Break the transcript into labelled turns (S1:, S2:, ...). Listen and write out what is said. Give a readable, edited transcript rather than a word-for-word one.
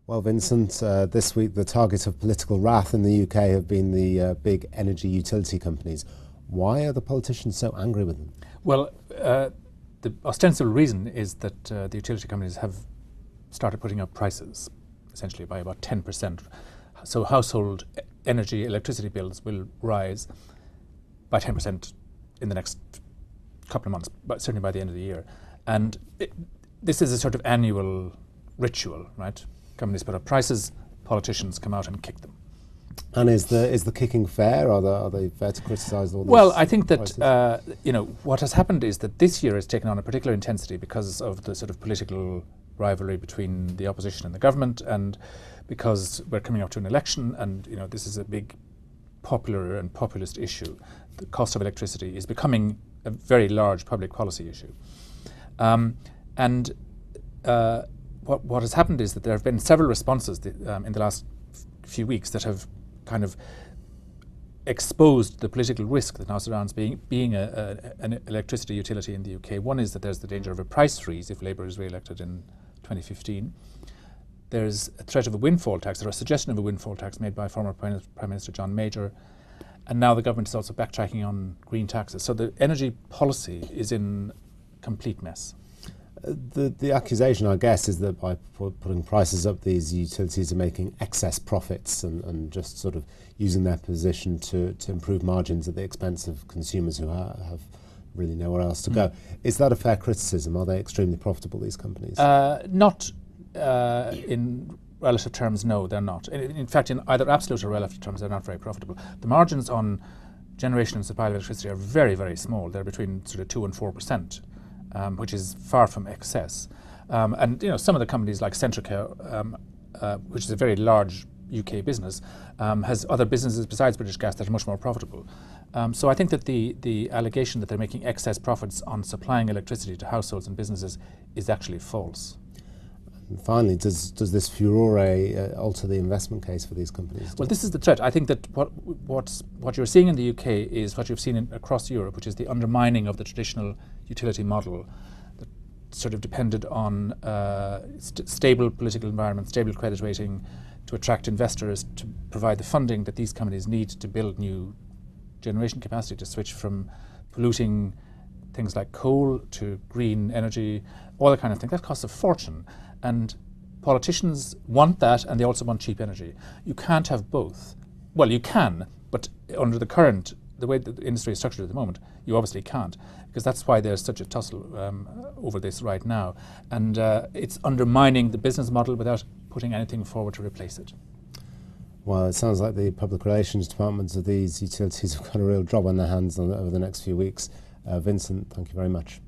S1: Well, Vincent, this week the target of political wrath in the UK have been the big energy utility companies. Why are the politicians so angry with them?
S2: Well, the ostensible reason is that the utility companies have started putting up prices, essentially by about 10%. So household electricity bills will rise by 10% in the next couple of months, but certainly by the end of the year. And this is a sort of annual ritual, right? Companies put up prices, politicians come out and kick them.
S1: And is the kicking fair? Are they fair to criticise all these?
S2: Well, I think that what has happened is that this year has taken on a particular intensity because of the sort of political rivalry between the opposition and the government, and because we're coming up to an election, and this is a big popular and populist issue. The cost of electricity is becoming a very large public policy issue, What has happened is that there have been several responses in the last few weeks that have kind of exposed the political risk that now surrounds being an electricity utility in the UK. One is that there's the danger of a price freeze if Labour is re-elected in 2015. There's a threat of a windfall tax, or a suggestion of a windfall tax made by former Prime Minister John Major. And now the government is also backtracking on green taxes. So the energy policy is in complete mess.
S1: The accusation, I guess, is that by putting prices up, these utilities are making excess profits and just sort of using their position to improve margins at the expense of consumers who have really nowhere else to go. Is that a fair criticism? Are they extremely profitable, these companies?
S2: Not in relative terms, no, they're not. In fact, in either absolute or relative terms, they're not very profitable. The margins on generation and supply of electricity are very, very small. They're between sort of 2 and 4%. Which is far from excess. And some of the companies like Centrica, which is a very large UK business, has other businesses besides British Gas that are much more profitable. So I think that the allegation that they're making excess profits on supplying electricity to households and businesses is actually false.
S1: And finally, does this furore alter the investment case for these companies?
S2: Well, this is the threat. I think that what you're seeing in the UK is what you've seen across Europe, which is the undermining of the traditional utility model that sort of depended on stable political environment, stable credit rating to attract investors, to provide the funding that these companies need to build new generation capacity, to switch from polluting things like coal to green energy, all that kind of thing. That costs a fortune. And politicians want that, and they also want cheap energy. You can't have both. Well, you can, but under the way that the industry is structured at the moment, you obviously can't, because that's why there's such a tussle over this right now. And it's undermining the business model without putting anything forward to replace it.
S1: Well, it sounds like the public relations departments of these utilities have got a real job on their hands over the next few weeks. Vincent, thank you very much.